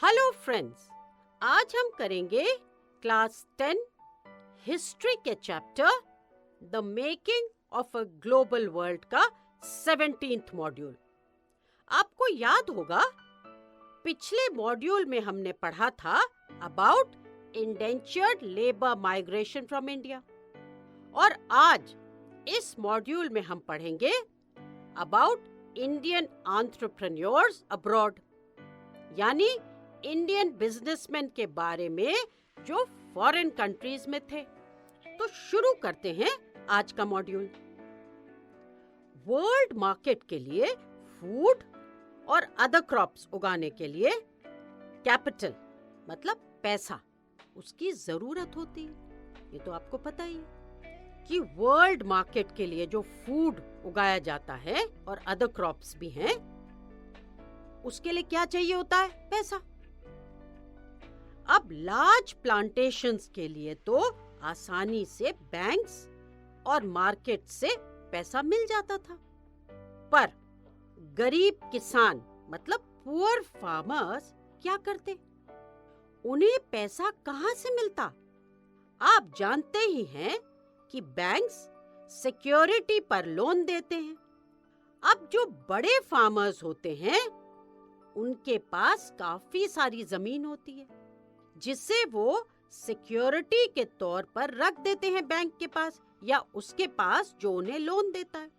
Hello friends, आज हम करेंगे क्लास 10 हिस्ट्री के chapter the making of a global world का 17th मॉड्यूल। आपको याद होगा पिछले मॉड्यूल में हमने पढ़ा था about indentured labour migration from India, और आज इस मॉड्यूल में हम पढ़ेंगे अबाउट इंडियन एंटरप्रेन्योर्स अब्रॉड, यानी इंडियन बिजनेसमैन के बारे में जो फॉरेन कंट्रीज में थे। तो शुरू करते हैं आज का मॉड्यूल। वर्ल्ड मार्केट के लिए फूड और अदर क्रॉप्स उगाने के लिए कैपिटल मतलब पैसा उसकी जरूरत होती है। ये तो आपको पता ही है कि वर्ल्ड मार्केट के लिए जो फूड उगाया जाता है और अदर क्रॉप्स भी हैं, उसके लिए क्या चाहिए होता है? पैसा। अब लार्ज प्लांटेशंस के लिए तो आसानी से बैंक्स और मार्केट से पैसा मिल जाता था, पर गरीब किसान मतलब पुअर फार्मर्स क्या करते? उन्हें पैसा कहां से मिलता? आप जानते ही हैं कि बैंक्स सिक्योरिटी पर लोन देते हैं। अब जो बड़े फार्मर्स होते हैं उनके पास काफी सारी जमीन होती है जिसे वो सिक्योरिटी के तौर पर रख देते हैं बैंक के पास या उसके पास जो उन्हें लोन देता है,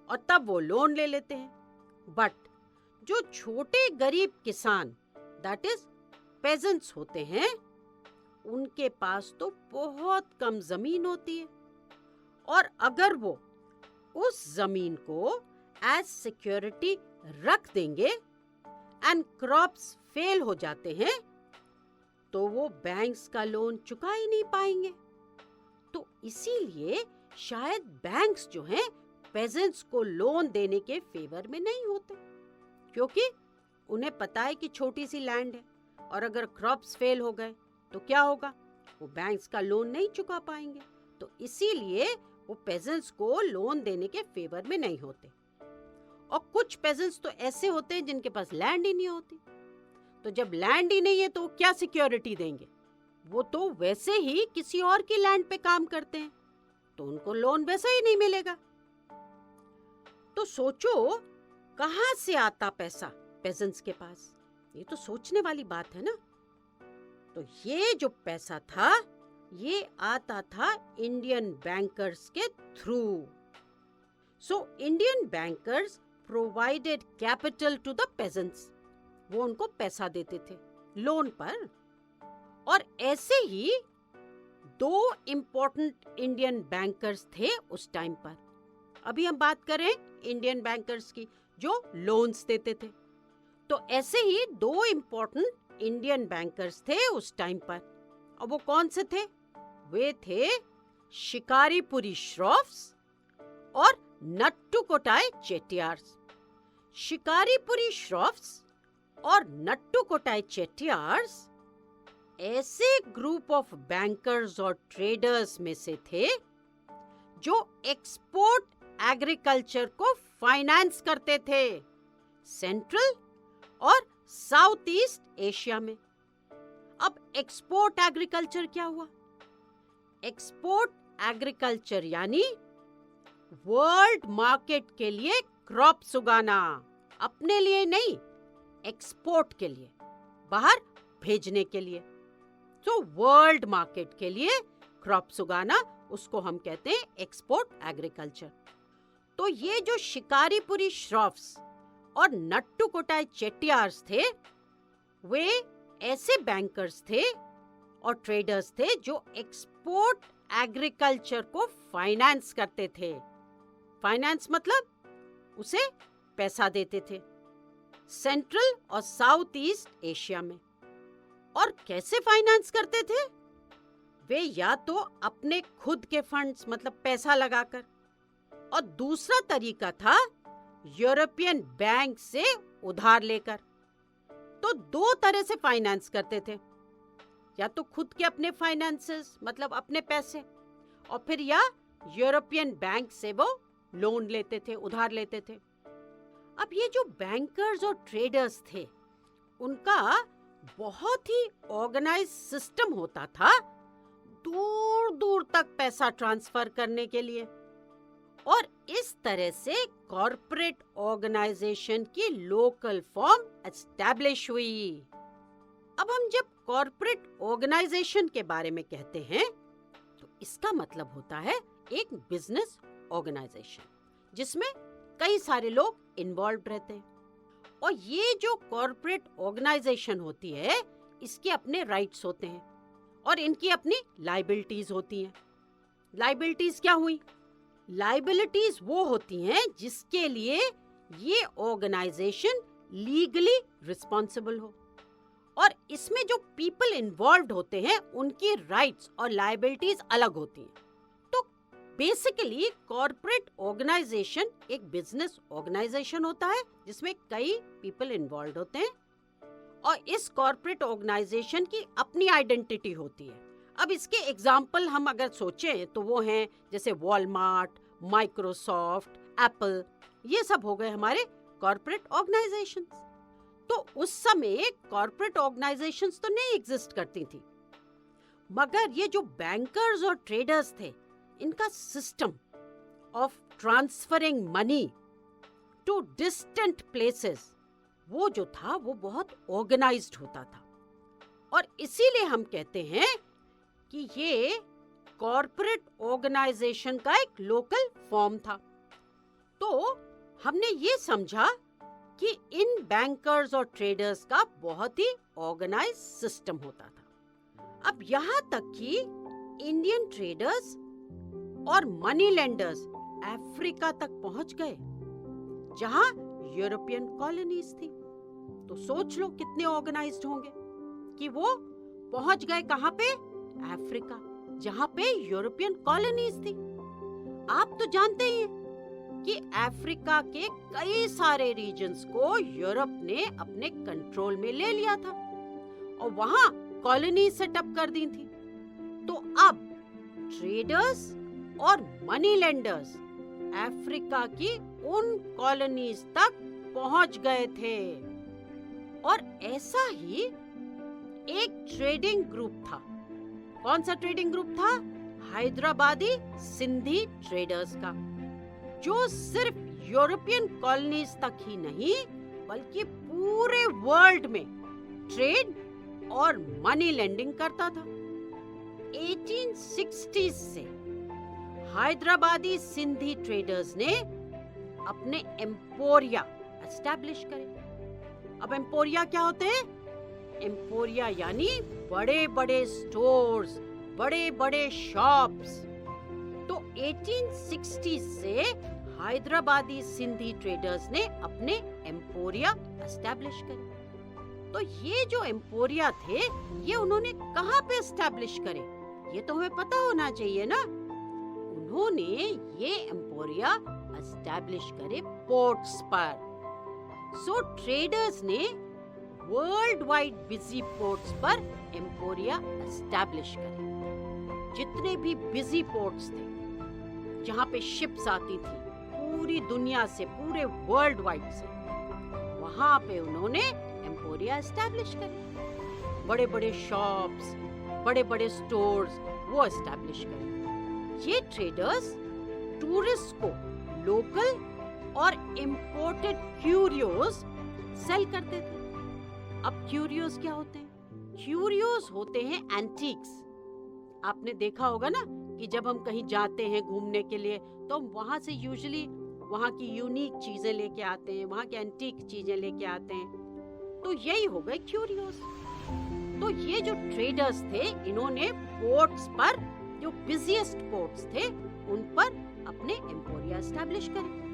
और तब वो लोन ले लेते हैं। बट जो छोटे गरीब किसान दैट इज पेजेंट्स होते हैं, उनके पास तो बहुत कम जमीन होती है, और अगर वो उस जमीन को एज सिक्योरिटी रख देंगे एंड क्रॉप्स फेल हो जाते हैं तो वो बैंक्स का लोन चुका ही नहीं पाएंगे। तो इसीलिए शायद बैंक्स जो हैं पेजेंट्स को लोन देने के फेवर में नहीं होते, क्योंकि उन्हें पता है कि छोटी सी लैंड है और अगर क्रॉप्स फेल हो गए तो क्या होगा? वो बैंक्स का लोन नहीं चुका पाएंगे। तो इसीलिए वो पेजेंट्स को लोन देने के फेवर में नहीं होते। और कुछ पेजेंट्स तो ऐसे होते हैं जिनके पास लैंड ही नहीं होती। तो जब लैंड ही नहीं है तो क्या सिक्योरिटी देंगे? वो तो वैसे ही किसी और की लैंड पे काम करते हैं, तो उनको लोन वैसे ही नहीं मिलेगा। तो सोचो कहां से आता पैसा पेजेंट्स के पास? ये तो सोचने वाली बात है ना। तो ये जो पैसा था ये आता था इंडियन बैंकर्स के थ्रू। So Indian bankers provided capital to the peasants. वो उनको पैसा देते थे लोन पर। और ऐसे ही दो इम्पोर्टेंट इंडियन बैंकर्स थे उस टाइम पर। अभी हम बात करें इंडियन बैंकर्स की जो लोन्स देते थे। तो ऐसे ही दो इम्पोर्टेंट इंडियन बैंकर्स थे उस टाइम पर। और वो कौन से थे? वे थे शिकारीपुरी श्रॉफ्स और नट्टुकोटाई चेट्टियार्स। शिकारीपुरी श्रॉफ्स और नट्टुकोटाई चेट्टियार्स ऐसे ग्रुप ऑफ बैंकर्स और ट्रेडर्स में से थे जो एक्सपोर्ट एग्रीकल्चर को फाइनेंस करते थे सेंट्रल और साउथ ईस्ट एशिया में। अब एक्सपोर्ट एग्रीकल्चर क्या हुआ? एक्सपोर्ट एग्रीकल्चर यानी वर्ल्ड मार्केट के लिए क्रॉप्स उगाना, अपने लिए नहीं, एक्सपोर्ट के लिए, बाहर भेजने के लिए। तो वर्ल्ड मार्केट के लिए क्रॉप्स उगाना, उसको हम कहते हैं एक्सपोर्ट एग्रीकल्चर। तो ये जो शिकारीपुरी श्रॉफ्स और नट्टुकोटाई चेट्टियार्स थे, वे ऐसे बैंकर्स थे और ट्रेडर्स थे जो एक्सपोर्ट एग्रीकल्चर को फाइनेंस करते थे। फाइनेंस मतलब उसे पैसा देते थे सेंट्रल और साउथ ईस्ट एशिया में। और कैसे फाइनेंस करते थे? वे या तो अपने खुद के फंड्स मतलब पैसा लगाकर, और दूसरा तरीका था यूरोपियन बैंक से उधार लेकर। तो दो तरह से फाइनेंस करते थे, या तो खुद के अपने फाइनेंसेस मतलब अपने पैसे, और फिर या यूरोपियन बैंक से वो लोन लेते थे, उधार लेते थे। अब ये जो बैंकर्स और ट्रेडर्स थे, उनका बहुत ही ऑर्गेनाइज सिस्टम होता था दूर दूर तक पैसा ट्रांसफर करने के लिए, और इस तरह से कॉर्पोरेट ऑर्गेनाइजेशन की लोकल फॉर्म एस्टैब्लिश हुई। अब हम जब कॉर्पोरेट ऑर्गेनाइजेशन के बारे में कहते हैं तो इसका मतलब होता है एक बिजनेस ऑर्गेनाइजेशन जिसमें कई सारे लोग इन्वॉल्व रहते हैं। और ये जो कॉर्पोरेट ऑर्गेनाइजेशन होती है इसके अपने राइट्स होते हैं और इनकी अपनी लायबिलिटीज होती हैं। लायबिलिटीज क्या हुई? लायबिलिटीज वो होती हैं जिसके लिए ये ऑर्गेनाइजेशन लीगली रिस्पॉन्सिबल हो, और इसमें जो पीपल इन्वॉल्व्ड होते हैं उनकी राइट्स और लायबिलिटीज अलग होती हैं। तो बेसिकली कॉर्पोरेट ऑर्गेनाइजेशन एक बिजनेस ऑर्गेनाइजेशन होता है जिसमें कई पीपल इन्वॉल्व्ड होते हैं, और इस कॉर्पोरेट ऑर्गेनाइजेशन की अपनी आइडेंटिटी होती है। अब इसके एग्जाम्पल हम अगर सोचें तो वो हैं जैसे वॉलमार्ट, माइक्रोसॉफ्ट, एप्पल, ये सब हो गए हमारे कॉर्पोरेट ऑर्गेनाइजेशंस। तो उस समय कॉर्पोरेट ऑर्गेनाइजेशंस तो नहीं एग्जिस्ट करती थी, मगर ये जो बैंकर्स और ट्रेडर्स थे इनका system of transferring money to distant places वो जो था वो बहुत ऑर्गेनाइज्ड होता था, और इसीलिए हम कहते हैं कि ये कॉर्पोरेट ऑर्गेनाइजेशन का एक लोकल फॉर्म था। तो हमने ये समझा कि इन बैंकर्स और ट्रेडर्स का बहुत ही ऑर्गेनाइज्ड सिस्टम होता था। अब यहाँ तक कि इंडियन ट्रेडर्स और मनी लेंडर्स अफ्रीका तक पहुंच गए जहां यूरोपियन कॉलोनीज थी। तो सोच लो कितने ऑर्गेनाइज्ड होंगे कि वो पहुंच गए कहां पे? अफ्रीका, जहां पे यूरोपियन कॉलोनीज थी। आप तो जानते ही हैं कि अफ्रीका के कई सारे रीजन्स को यूरोप ने अपने कंट्रोल में ले लिया था और वहां कॉलोनी सेटअप कर दी थी। तो अब ट्रेडर्स और मनी लेंडर्स अफ्रीका की उन कॉलोनीज तक पहुंच गए थे, और ऐसा ही एक ट्रेडिंग ग्रुप था। कौन सा ट्रेडिंग ग्रुप था? हैदराबादी सिंधी ट्रेडर्स का, जो सिर्फ यूरोपियन कॉलोनीज तक ही नहीं बल्कि पूरे वर्ल्ड में ट्रेड और मनी लेंडिंग करता था। 1860 से हैदराबादी सिंधी ट्रेडर्स ने अपने एम्पोरिया एस्टैब्लिश करे। अब एम्पोरिया क्या होते हैं? एम्पोरिया यानी बड़े बड़े स्टोर्स, बड़े बड़े शॉप्स। तो 1860 से हैदराबादी सिंधी ट्रेडर्स ने अपने एम्पोरिया एस्टैब्लिश करे। तो ये जो एम्पोरिया थे ये उन्होंने कहाँ पे एस्टैब्लिश करे, ये तो हमें पता होना चाहिए ना। उन्होंने ये एम्पोरिया एस्टैब्लिश करे पोर्ट्स पर। सो ट्रेडर्स ने वर्ल्ड वाइड बिजी पोर्ट्स पर एम्पोरिया एस्टैब्लिश करे। जितने भी बिजी पोर्ट्स थे जहाँ पे शिप्स आती थी पूरी दुनिया से, पूरे वर्ल्ड वाइड से, वहाँ पे उन्होंने एम्पोरिया एस्टैब्लिश करे। बड़े बड़े शॉप्स, बड़े बड़े स्टोर्स वो एस्टैब्लिश करे। ये ट्रेडर्स टूरिस्ट को लोकल और इम्पोर्टेड क्यूरियोज सेल करते थे। अब क्यूरियोज क्या होते हैं? क्यूरियोज होते हैं एंटीक्स। आपने देखा होगा ना कि जब हम कहीं जाते हैं घूमने के लिए तो हम वहाँ से यूजुअली वहाँ की यूनिक चीजें लेके आते हैं, वहाँ की एंटीक चीजें लेके आते हैं। तो यही हो गए क्यूरियोज। तो ये जो ट्रेडर्स थे इन्होंने पोर्ट्स पर, जो बिजिएस्ट पोर्ट्स थे, उन पर अपने एम्पोरिया एस्टैब्लिश करे,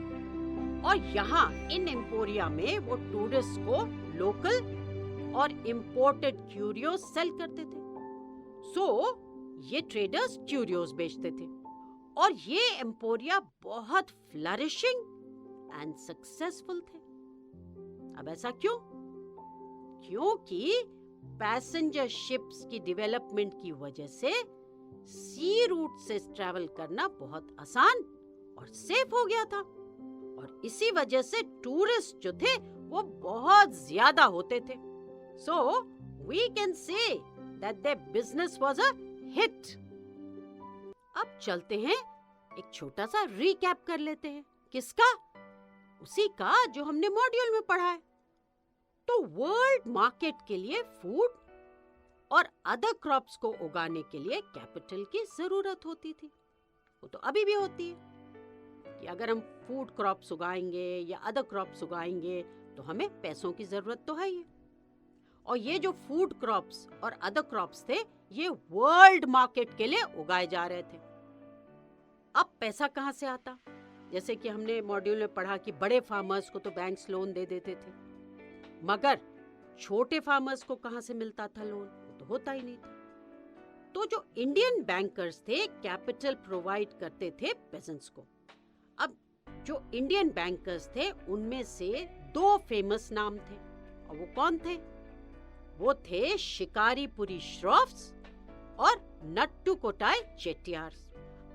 और यहाँ इन एम्पोरिया में वो टूरिस्ट को लोकल और इम्पोर्टेड क्यूरियोज सेल करते थे। सो ये ट्रेडर्स क्यूरियोज बेचते थे, और ये एम्पोरिया बहुत फ्लरिशिंग एंड सक्सेसफुल थे। अब ऐसा क्यों? क्योंकि पैसेंजर शिप्स की डेवलपमेंट की वजह से सी रूट से ट्रैवल करना बहुत आसान और सेफ हो गया था, और इसी वजह से टूरिस्ट जो थे वो बहुत ज्यादा होते थे। सो we can say that their business was a hit. अब चलते हैं, एक छोटा सा रिकैप कर लेते हैं। किसका? उसी का जो हमने मॉड्यूल में पढ़ा है। तो वर्ल्ड मार्केट के लिए फूड और अदर क्रॉप्स को उगाने के लिए कैपिटल की जरूरत होती थी। वो तो अभी भी होती है कि अगर हम फूड क्रॉप्स उगाएंगे या अदर क्रॉप्स उगाएंगे तो हमें पैसों की जरूरत तो है ही। और ये जो फूड क्रॉप्स और अदर क्रॉप्स थे, ये वर्ल्ड मार्केट के लिए उगाए जा रहे थे। अब पैसा कहाँ से आता? जैसे कि हमने मॉड्यूल में पढ़ा कि बड़े फार्मर्स को तो बैंक्स लोन दे देते थे, मगर छोटे फार्मर्स को कहाँ से मिलता था लोन? वो तो होता ही नहीं था। तो जो इंडियन बैंकर्स थे, कैपिटल प्रोवाइड करते थे पेजेंट्स को। अब जो इंडियन बैंकर्स थे, उनमें से 2 फेमस नाम थे, और वो कौन थे? वो थे शिकारीपुरी श्रॉफ्स और नट्टू कोटाई चेट्टियार्स।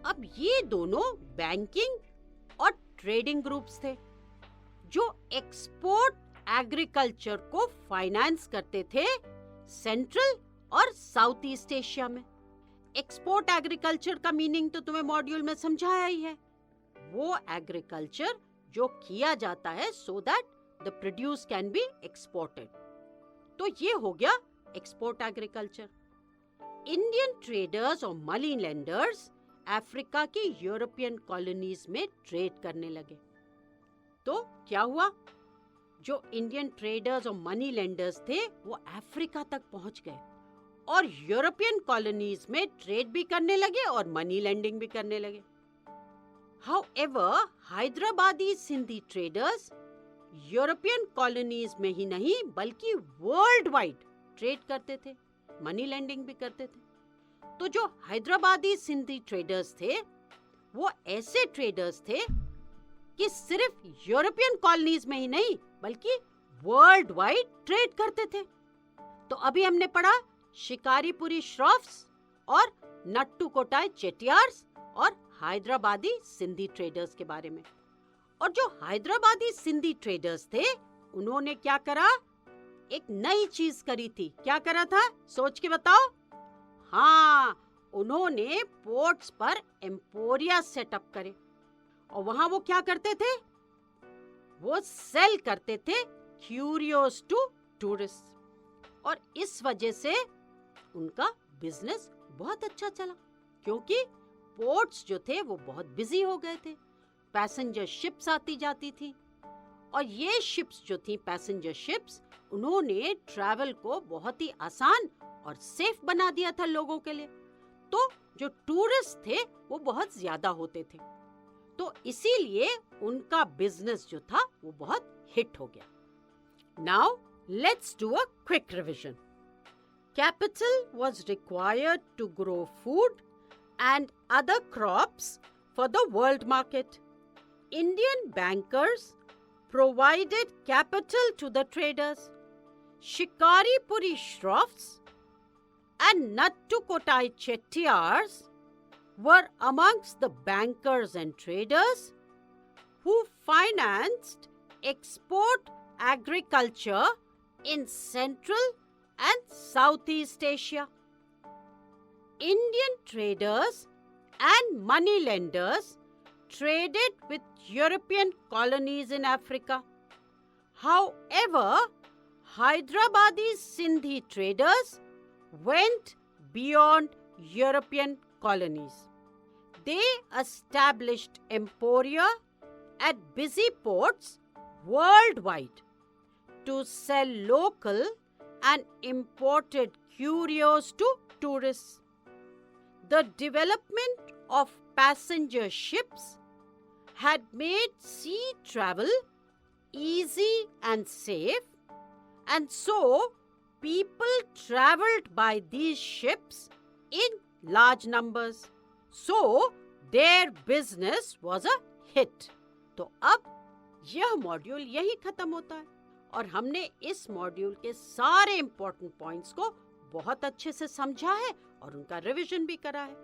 अब ये दोनों बैंकिंग और ट्रेडिंग ग्रुप्स थे जो एक्सपोर्ट एग्रीकल्चर को फाइनेंस करते थे सेंट्रल और साउथ ईस्ट एशिया में। एक्सपोर्ट एग्रीकल्चर का मीनिंग तो तुम्हें मॉड्यूल में समझाया ही है। वो एग्रीकल्चर जो किया जाता है so that the produce can be exported. तो ये हो गया एक्सपोर्ट एग्रीकल्चर। इंडियन ट्रेडर्स और मनी लेंडर्स अफ्रीका की यूरोपियन कॉलोनीज में ट्रेड करने लगे। तो क्या हुआ? जो इंडियन ट्रेडर्स और मनी लेंडर्स थे, वो अफ्रीका तक पहुंच गए और यूरोपियन कॉलोनीज में ट्रेड भी करने लगे और मनी लेंडिंग भी करने लगे। However, Hyderabadi Sindhi traders European colonies में ही नहीं बल्कि वर्ल्ड वाइड ट्रेड करते थे, मनी लेंडिंग भी करते थे। तो जो हैदराबादी सिंधी ट्रेडर्स थे, वो ऐसे ट्रेडर्स थे कि सिर्फ यूरोपियन कॉलोनीज में ही नहीं बल्कि वर्ल्ड वाइड ट्रेड करते थे। तो अभी हमने पढ़ा शिकारीपुरी श्रॉफ्स और नट्टू कोटाई चेट्टियार्स और हैदराबादी सिंधी ट्रेडर्स के बारे में। और जो हैदराबादी सिंधी ट्रेडर्स थे, उन्होंने क्या करा? एक नई चीज करी थी। क्या करा था? सोच के बताओ। हाँ, उन्होंने पोर्ट्स पर एम्पोरिया सेटअप करे और वहां वो क्या करते थे? वो सेल करते थे क्यूरियोस टू टूरिस्ट। और इस वजह से उनका बिजनेस बहुत अच्छा चला, क्योंकि पोर्ट्स जो थे वो बहुत बिजी हो गए थे। पैसेंजर शिप्स आती जाती थी और ये शिप्स जो थी, पैसेंजर शिप्स, उन्होंने ट्रैवल को बहुत ही आसान और सेफ बना दिया था लोगों के लिए। तो जो टूरिस्ट थे वो बहुत ज्यादा होते थे, तो इसीलिए उनका बिजनेस जो था वो बहुत हिट हो गया। Now let's do a quick revision. Capital was required to grow food and other crops for the world market. Indian bankers provided capital to the traders. Shikaripuri Shroffs and Nattu Kotai Chettiars were amongst the bankers and traders who financed export agriculture in Central and Southeast Asia. Indian traders and money lenders traded with European colonies in Africa. However, Hyderabadi Sindhi traders went beyond European colonies. They established emporia at busy ports worldwide to sell local and imported curios to tourists. The development of passenger ships had made sea travel easy and safe, and so people traveled by these ships in large numbers. So their business was a hit. तो अब यह module यही खत्म होता है और हमने इस मॉड्यूल के सारे इंपॉर्टेंट पॉइंट्स को बहुत अच्छे से समझा है और उनका रिवीजन भी करा है।